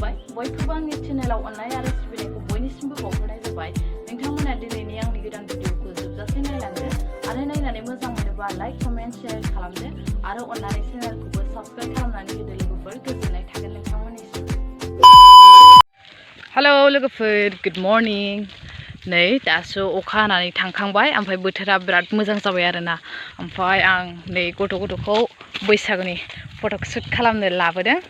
खुलुमबाय बयखौबो आंनि चेनेलाव अननाय आरो सिबिनायखौ बयनिसिमबो बावहरनाय जाबाय नोंथांमोना दिनैनि आंनि गोदान भिडिअखौ जोबजासे नायलांदो आरो नायनानै मोजां मोनोबा लाइक कमेन्ट शेयार खालामदो आरो अननानै चेनेलखौबो साबस्क्राइब खालामनानै होदो लोगोफोर गोजोननाय थागोन नोंथांमोननिसिम हेलो लोगोफोर गुड मर्निं नै दासो अखा हानानै थांखांबाय ओमफ्राय बोथोरा बिराद मोजां जाबाय आरोना ओमफ्राय आं नै गथ'खौ बैसागुनि फटक शुट खालामनो लाबोदों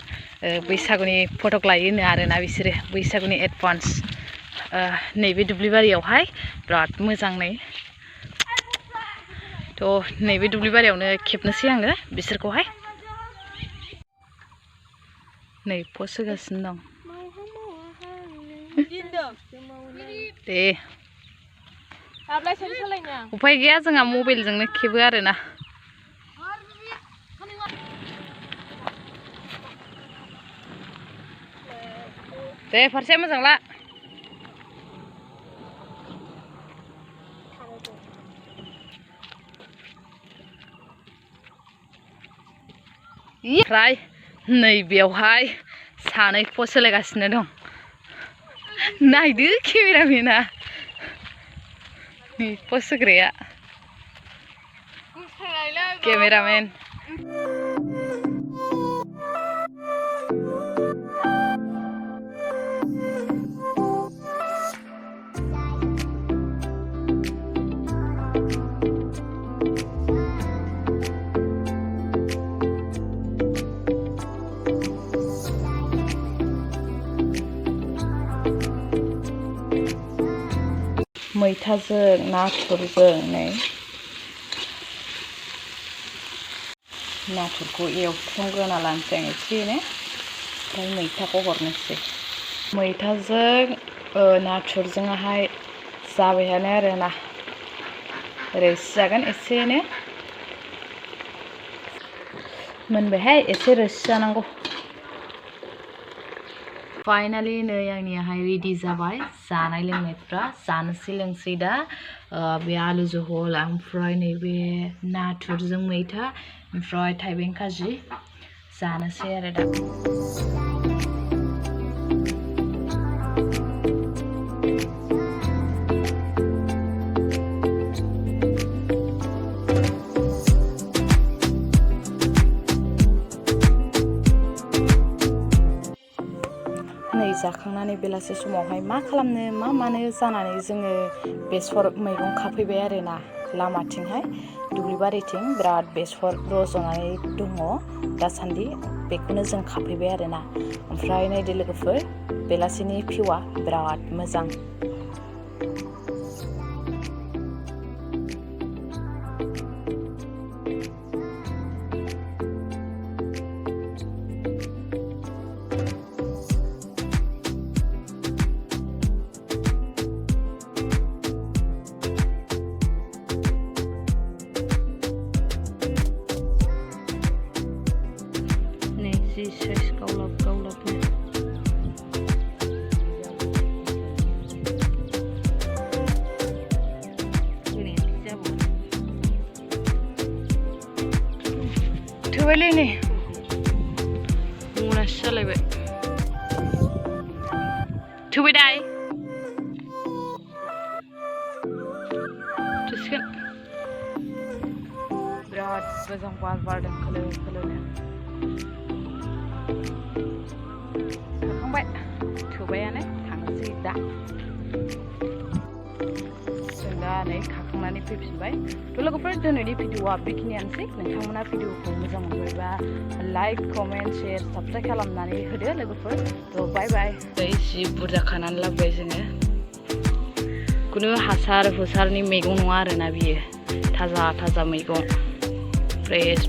बैसागुनि फटक लायोनो आरोना बिसोरो बैसागुनि एडभान्स नैबे दुब्लिबारियावहाय बिराद मोजां नै थ' नैबे दुब्लिबारियावनो खेबनोसै आङो बिसोरखौहाय नै पस्ट होगासिनो दं दे उफाय गैया जोंहा मबाइलजोंनो खेबो आरोना दे फारसे मोजां ला ओमफ्राय नै बेयावहाय सानै पस्ट होलायगासिनो दं नायदो केमेरामेना नै पस्ट होग्राया केमेरामेन मैथाजों नाथुरजों नै नाथुरखौ एवथ्रमग्रोना लानोसै आं एसेनो ओमफ्राय मैथाखौ हरनोसै मैथाजों नाथुरजोंहाय जाबायानो आरोना रोसि जागोन एसेनो मोनबायहाय एसे रोसि जानांगौ फाइनाली नै आंनियाहाय रेडि जाबाय जानाय लोंनायफ्रा जानोसै लोंसै दा बे आलु जहल ओमफ्राय नैबे नाथुरजों मैथा ओमफ्राय थाइबें खाजि जानोसै आरो दा जाखांनानै बेलासे समावहाय मा खालामनो मा मानो जानानै जोङो बेसर मैगं खाफैबाय आरोना लामाथिंहाय दुब्लिबारिथिं बिराद बेसर रज'नानै दङ दासान्दि बेखौनो जों खाफैबाय आरोना ओमफ्राय नायदो लोगोफोर बेलासिनि भिउआ बिराद मोजां थोबायलै नै मुनासो जालायबाय थोबाय दाय थोसिगोन बिराद मोजां बार बारदों खोलो खोलोनो खाखांबाय थोबायानो थांसै दा जों दा नै खाखांनानै फैफिनबाय थ' लोगोफोर दिनैनि भिडिअआ बेखिनियानोसै नोंथांमोना भिडिअखौ मोजां मोनबायबा लाइक कमेन्ट शेयार साबस्क्राइब खालामनानै होदो लोगोफोर थ' बाय बाय जि बुरजा खानानै लाबोबाय जोङो खुनु हासार हुसारनि मैगं नङा आरोना बियो थाजा थाजा मैगं फ्रेश